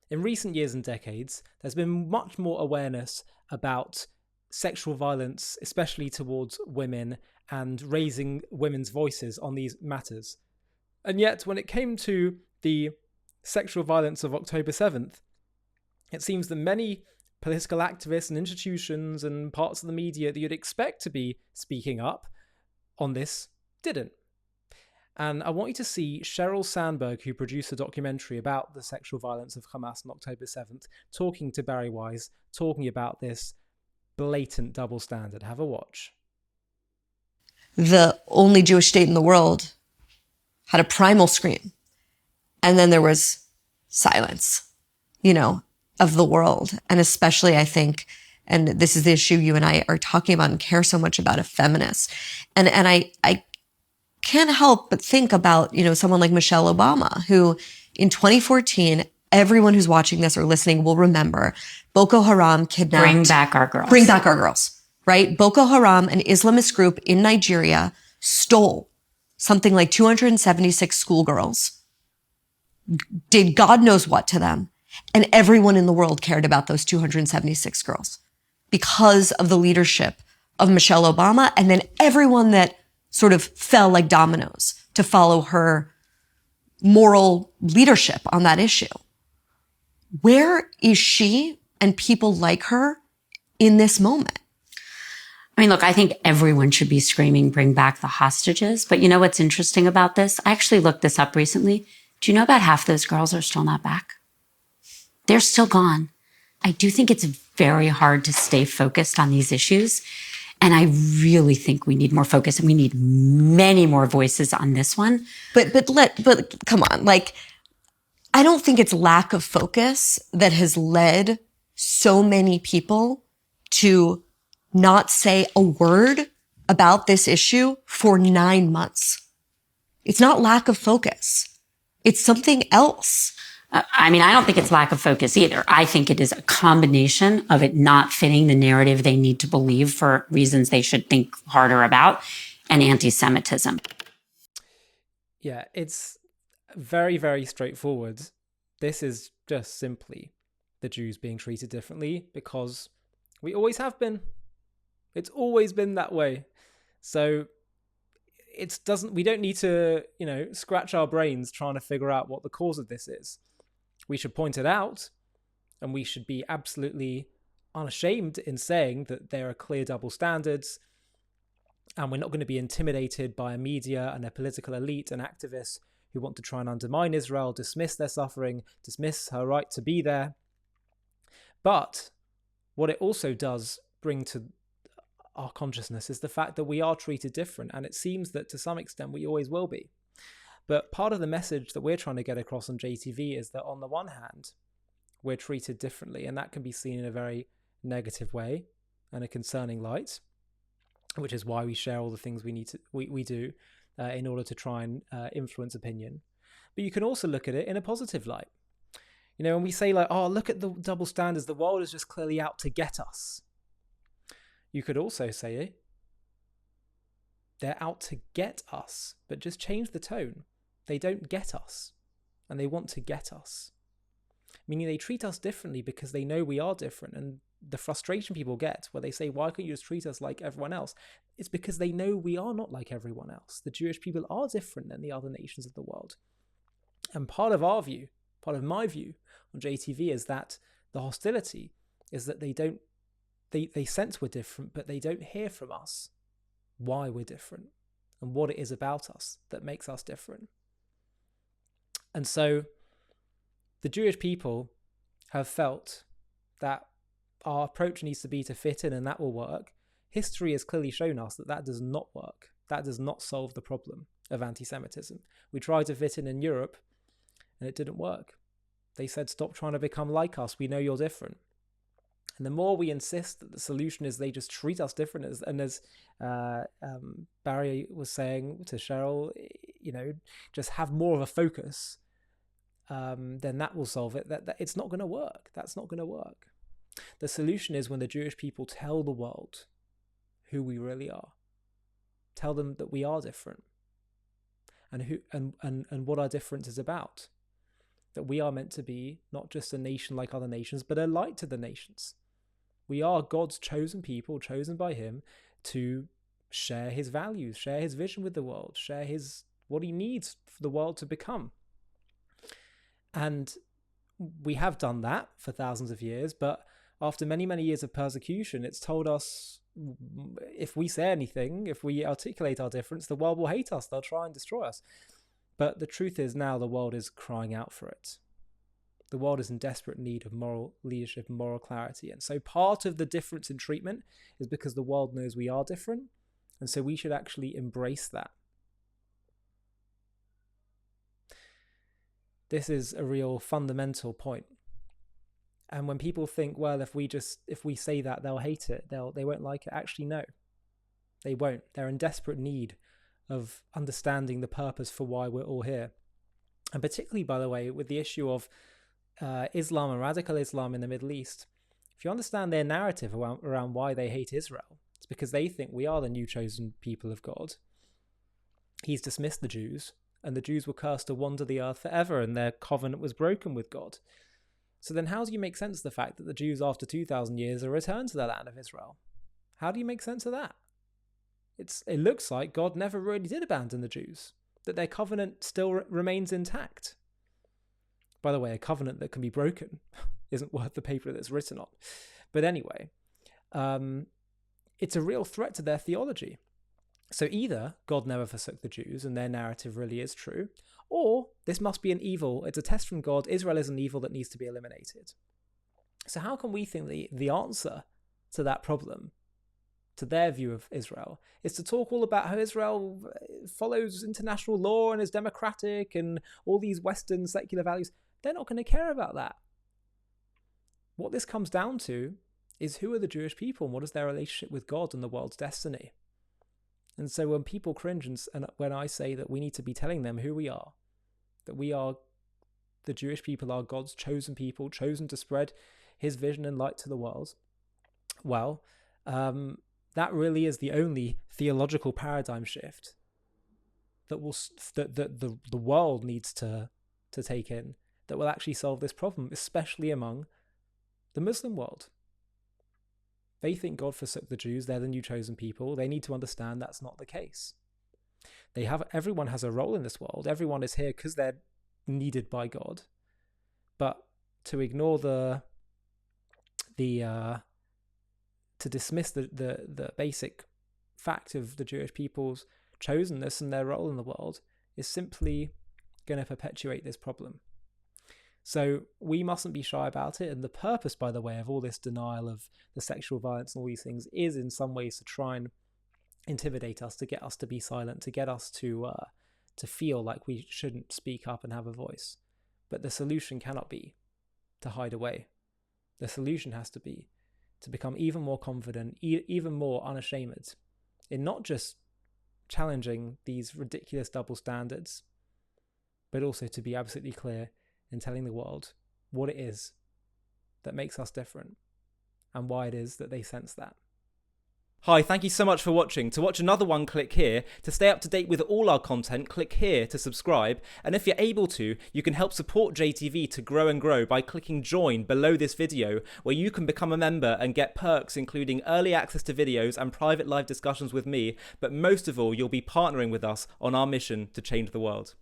In recent years and decades, there's been much more awareness about sexual violence, especially towards women, and raising women's voices on these matters. And yet, when it came to the sexual violence of October 7th, it seems that many political activists and institutions and parts of the media that you'd expect to be speaking up on this didn't. And I want you to see Sheryl Sandberg, who produced a documentary about the sexual violence of Hamas on October 7th, talking to Bari Weiss, talking about this blatant double standard. Have a watch. The only Jewish state in the world had a primal scream. And then there was silence, of the world. And especially, I think, and this is the issue you and I are talking about and care so much about, a feminist. And I can't help but think about, someone like Michelle Obama, who in 2014, everyone who's watching this or listening will remember Boko Haram kidnapped. Bring back our girls. Bring back our girls, right? Boko Haram, an Islamist group in Nigeria, stole something like 276 schoolgirls, did God knows what to them. And everyone in the world cared about those 276 girls because of the leadership of Michelle Obama, and then everyone that sort of fell like dominoes to follow her moral leadership on that issue. Where is she and people like her in this moment? I mean, look, I think everyone should be screaming, bring back the hostages. But you know what's interesting about this? I actually looked this up recently. Do you know about half those girls are still not back? They're still gone. I do think it's very hard to stay focused on these issues. And I really think we need more focus, and we need many more voices on this one. But come on, I don't think it's lack of focus that has led so many people to not say a word about this issue for 9 months. It's not lack of focus. It's something else. I don't think it's lack of focus either. I think it is a combination of it not fitting the narrative they need to believe for reasons they should think harder about, and anti-Semitism. Yeah, it's very, very straightforward. This is just simply the Jews being treated differently because we always have been. It's always been that way. So we don't need to, scratch our brains trying to figure out what the cause of this is. We should point it out, and we should be absolutely unashamed in saying that there are clear double standards, and we're not going to be intimidated by a media and a political elite and activists who want to try and undermine Israel, dismiss their suffering, dismiss her right to be there. But what it also does bring to our consciousness is the fact that we are treated different, and it seems that to some extent we always will be. But part of the message that we're trying to get across on JTV is that on the one hand, we're treated differently, and that can be seen in a very negative way and a concerning light, which is why we share all the things we do in order to try and influence opinion. But you can also look at it in a positive light. When we say look at the double standards, the world is just clearly out to get us. You could also say they're out to get us, but just change the tone. They don't get us, and they want to get us. Meaning they treat us differently because they know we are different. And the frustration people get where they say, why can't you just treat us like everyone else? It's because they know we are not like everyone else. The Jewish people are different than the other nations of the world. And part of my view on JTV is that the hostility is that they sense we're different, but they don't hear from us why we're different and what it is about us that makes us different. And so the Jewish people have felt that our approach needs to be to fit in, and that will work. History has clearly shown us that does not work. That does not solve the problem of anti-Semitism. We tried to fit in Europe, and it didn't work. They said, stop trying to become like us. We know you're different. And the more we insist that the solution is they just treat us different, as Bari was saying to Sheryl, just have more of a focus, then that will solve it. That it's not going to work. That's not going to work. The solution is when the Jewish people tell the world who we really are. Tell them that we are different, and what our difference is about. that we are meant to be not just a nation like other nations, but a light to the nations. We are God's chosen people, chosen by him to share his values, share his vision with the world, share what he needs for the world to become. And we have done that for thousands of years, but after many, many years of persecution, it's told us if we say anything, if we articulate our difference, the world will hate us. They'll try and destroy us. But the truth is now the world is crying out for it. The world is in desperate need of moral leadership and moral clarity. And so part of the difference in treatment is because the world knows we are different. And so we should actually embrace that. This is a real fundamental point. And when people think, well, if we say that, they'll hate it, they won't like it. Actually, no, they won't. They're in desperate need of understanding the purpose for why we're all here. And particularly, by the way, with the issue of Islam and radical Islam in the Middle East, if you understand their narrative around why they hate Israel, it's because they think we are the new chosen people of God. He's dismissed the Jews, and the Jews were cursed to wander the earth forever, and their covenant was broken with God. So then how do you make sense of the fact that the Jews after 2,000 years are returned to the land of Israel? How do you make sense of that? It looks like God never really did abandon the Jews, that their covenant still remains intact. By the way, a covenant that can be broken isn't worth the paper that it's written on. But anyway, it's a real threat to their theology. So either God never forsook the Jews and their narrative really is true, or this must be an evil. It's a test from God. Israel is an evil that needs to be eliminated. So how can we think the answer to that problem, to their view of Israel, is to talk all about how Israel follows international law and is democratic and all these Western secular values? They're not going to care about that. What this comes down to is who are the Jewish people and what is their relationship with God and the world's destiny. And so when people cringe and when I say that we need to be telling them who we are, that we are, the Jewish people are God's chosen people, chosen to spread his vision and light to the world, well, that really is the only theological paradigm shift that the world needs to take in, that will actually solve this problem, especially among the Muslim world. They think God forsook the Jews, they're the new chosen people. They need to understand that's not the case. Everyone has a role in this world. Everyone is here because they're needed by God. But to ignore to dismiss the basic fact of the Jewish people's chosenness and their role in the world is simply going to perpetuate this problem. So we mustn't be shy about it. And the purpose, by the way, of all this denial of the sexual violence and all these things is in some ways to try and intimidate us, to get us to be silent, to get us to feel like we shouldn't speak up and have a voice. But the solution cannot be to hide away. The solution has to be to become even more confident, even more unashamed in not just challenging these ridiculous double standards, but also to be absolutely clear in telling the world what it is that makes us different and why it is that they sense that. Hi, thank you so much for watching. To watch another one, click here. To stay up to date with all our content, click here to subscribe. And if you're able to, you can help support JTV to grow and grow by clicking join below this video, where you can become a member and get perks including early access to videos and private live discussions with me. But most of all, you'll be partnering with us on our mission to change the world.